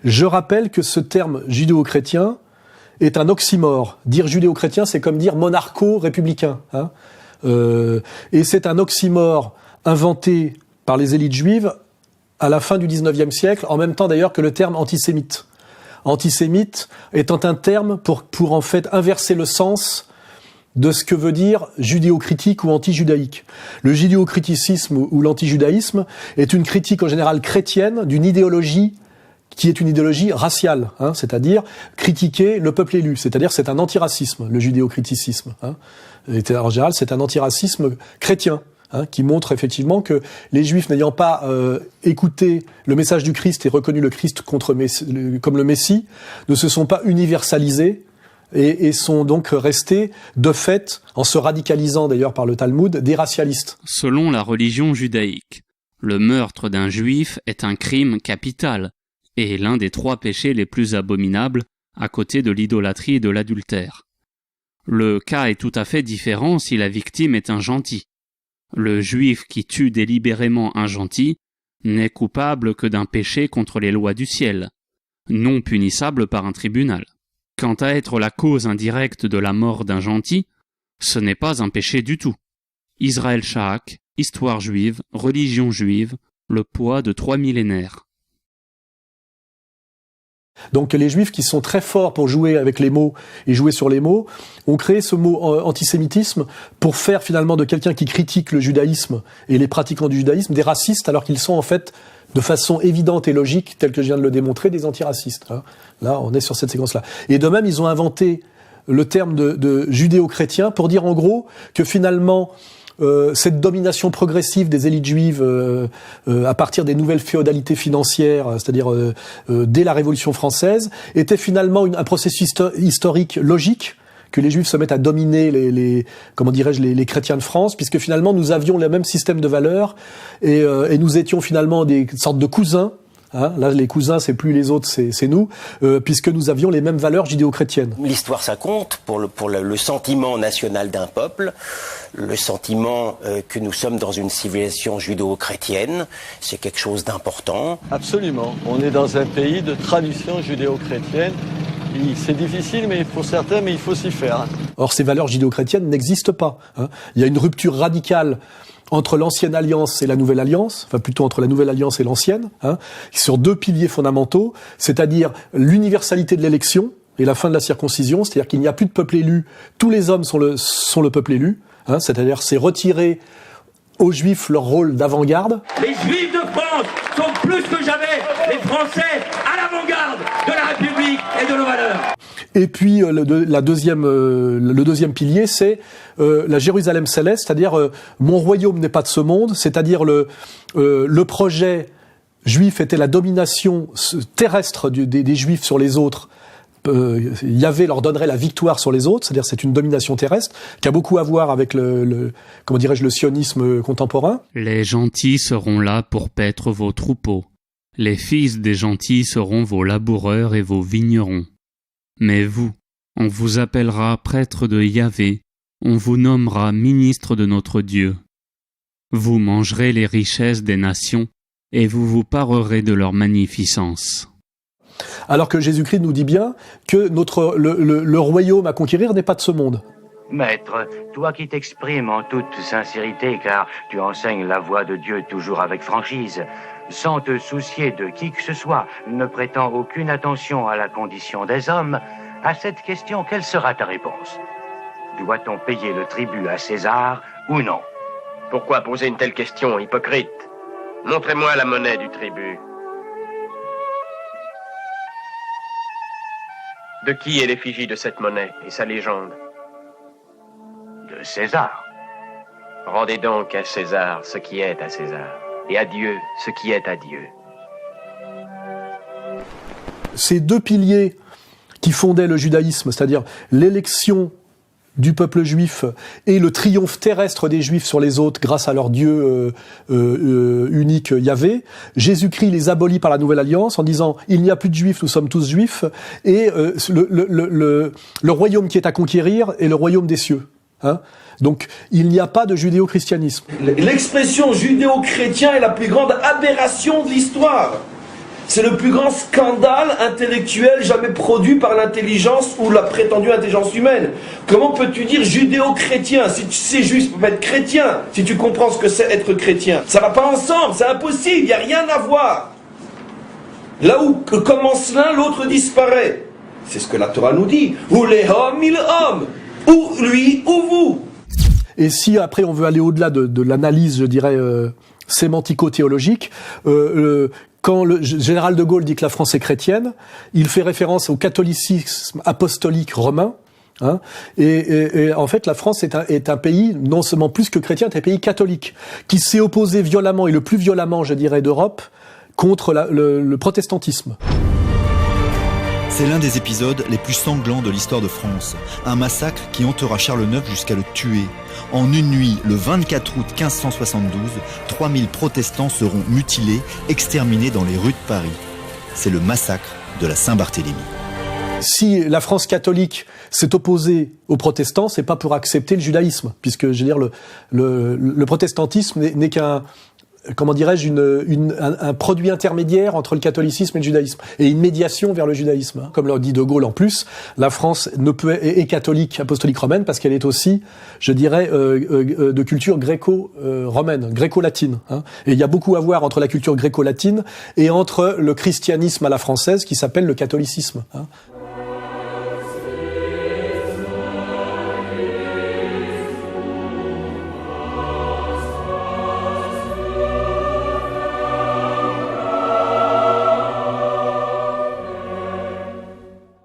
Je rappelle que ce terme judéo-chrétien est un oxymore. Dire judéo-chrétien, c'est comme dire monarcho-républicain. Hein. Et c'est un oxymore inventé par les élites juives à la fin du XIXe siècle, en même temps d'ailleurs que le terme antisémite. Antisémite étant un terme pour en fait inverser le sens de ce que veut dire judéo-critique ou anti-judaïque. Le judéo-criticisme ou l'anti-judaïsme est une critique en général chrétienne d'une idéologie qui est une idéologie raciale, hein, c'est-à-dire critiquer le peuple élu, c'est-à-dire c'est un antiracisme, le judéo-criticisme. Hein. Et en général, c'est un antiracisme chrétien, hein, qui montre effectivement que les Juifs n'ayant pas écouté le message du Christ et reconnu le Christ comme le Messie, ne se sont pas universalisés et sont donc restés, de fait, en se radicalisant d'ailleurs par le Talmud, des racialistes. Selon la religion judaïque, le meurtre d'un Juif est un crime capital et l'un des 3 péchés les plus abominables à côté de l'idolâtrie et de l'adultère. Le cas est tout à fait différent si la victime est un gentil. Le Juif qui tue délibérément un gentil n'est coupable que d'un péché contre les lois du ciel, non punissable par un tribunal. Quant à être la cause indirecte de la mort d'un gentil, ce n'est pas un péché du tout. Israël Shahak, Histoire juive, religion juive, le poids de 3 millénaires. Donc les Juifs qui sont très forts pour jouer avec les mots et jouer sur les mots ont créé ce mot antisémitisme pour faire finalement de quelqu'un qui critique le judaïsme et les pratiquants du judaïsme des racistes, alors qu'ils sont en fait de façon évidente et logique, tel que je viens de le démontrer, des antiracistes. Hein. Là, on est sur cette séquence-là. Et de même, ils ont inventé le terme de judéo-chrétien pour dire en gros que finalement cette domination progressive des élites juives à partir des nouvelles féodalités financières, c'est-à-dire dès la Révolution française, était finalement un processus historique logique, que les Juifs se mettent à dominer les chrétiens de France, puisque finalement nous avions le même système de valeurs et nous étions finalement des sortes de cousins. Hein, là, les cousins, c'est plus les autres, c'est nous, puisque nous avions les mêmes valeurs judéo-chrétiennes. L'histoire, ça compte pour le sentiment national d'un peuple, le sentiment que nous sommes dans une civilisation judéo-chrétienne, c'est quelque chose d'important. Absolument. On est dans un pays de tradition judéo-chrétienne. C'est difficile, mais pour certains, mais il faut s'y faire. Or, ces valeurs judéo-chrétiennes n'existent pas. Hein. Il y a une rupture radicale entre l'ancienne alliance et la nouvelle alliance, enfin plutôt entre la nouvelle alliance et l'ancienne, hein, sur 2 piliers fondamentaux, c'est-à-dire l'universalité de l'élection et la fin de la circoncision, c'est-à-dire qu'il n'y a plus de peuple élu, tous les hommes sont le peuple élu, hein, c'est-à-dire c'est retirer aux Juifs leur rôle d'avant-garde. Les Juifs de France sont plus que jamais les Français à l'avant-garde de la République et de nos valeurs. Et puis le deuxième pilier, c'est la Jérusalem céleste, c'est-à-dire mon royaume n'est pas de ce monde, c'est-à-dire le projet juif était la domination terrestre des Juifs sur les autres. Yahvé leur donnerait la victoire sur les autres, c'est-à-dire c'est une domination terrestre qui a beaucoup à voir avec le sionisme contemporain. Les gentils seront là pour paître vos troupeaux. Les fils des gentils seront vos laboureurs et vos vignerons. Mais vous, on vous appellera prêtre de Yahvé, on vous nommera ministre de notre Dieu. Vous mangerez les richesses des nations, et vous vous parerez de leur magnificence. Alors que Jésus-Christ nous dit bien que le royaume à conquérir n'est pas de ce monde. Maître, toi qui t'exprimes en toute sincérité, car tu enseignes la voie de Dieu toujours avec franchise, sans te soucier de qui que ce soit, ne prêtant aucune attention à la condition des hommes, à cette question, quelle sera ta réponse? Doit-on payer le tribut à César ou non? Pourquoi poser une telle question, hypocrite? Montrez-moi la monnaie du tribut. De qui est l'effigie de cette monnaie et sa légende? De César. Rendez donc à César ce qui est à César, et à Dieu ce qui est à Dieu. Ces 2 piliers qui fondaient le judaïsme, c'est-à-dire l'élection du peuple juif et le triomphe terrestre des Juifs sur les autres grâce à leur Dieu unique Yahvé, Jésus-Christ les abolit par la Nouvelle Alliance en disant « Il n'y a plus de Juifs, nous sommes tous Juifs » et le royaume qui est à conquérir est le royaume des cieux. Hein. Donc, il n'y a pas de judéo-christianisme. L'expression judéo-chrétien est la plus grande aberration de l'histoire. C'est le plus grand scandale intellectuel jamais produit par l'intelligence ou la prétendue intelligence humaine. Comment peux-tu dire judéo-chrétien? Si tu sais juif, tu peux pas être chrétien, si tu comprends ce que c'est être chrétien. Ça va pas ensemble, c'est impossible, il n'y a rien à voir. Là où commence l'un, l'autre disparaît. C'est ce que la Torah nous dit. Ou les hommes, il homme. Ou lui, ou vous. Et si après on veut aller au-delà de l'analyse, je dirais, sémantico-théologique, quand le général de Gaulle dit que la France est chrétienne, il fait référence au catholicisme apostolique romain. Hein, et en fait, la France est un pays non seulement plus que chrétien, c'est un pays catholique qui s'est opposé violemment et le plus violemment, je dirais, d'Europe contre le protestantisme. C'est l'un des épisodes les plus sanglants de l'histoire de France. Un massacre qui hantera Charles IX jusqu'à le tuer. En une nuit, le 24 août 1572, 3000 protestants seront mutilés, exterminés dans les rues de Paris. C'est le massacre de la Saint-Barthélemy. Si la France catholique s'est opposée aux protestants, c'est pas pour accepter le judaïsme, puisque je veux dire le protestantisme n'est qu'un, comment dirais-je, un produit intermédiaire entre le catholicisme et le judaïsme, et une médiation vers le judaïsme. Comme l'a dit De Gaulle en plus, la France est catholique, apostolique romaine, parce qu'elle est aussi, je dirais, de culture gréco-romaine, gréco-latine. Hein. Et il y a beaucoup à voir entre la culture gréco-latine et entre le christianisme à la française, qui s'appelle le catholicisme. Hein.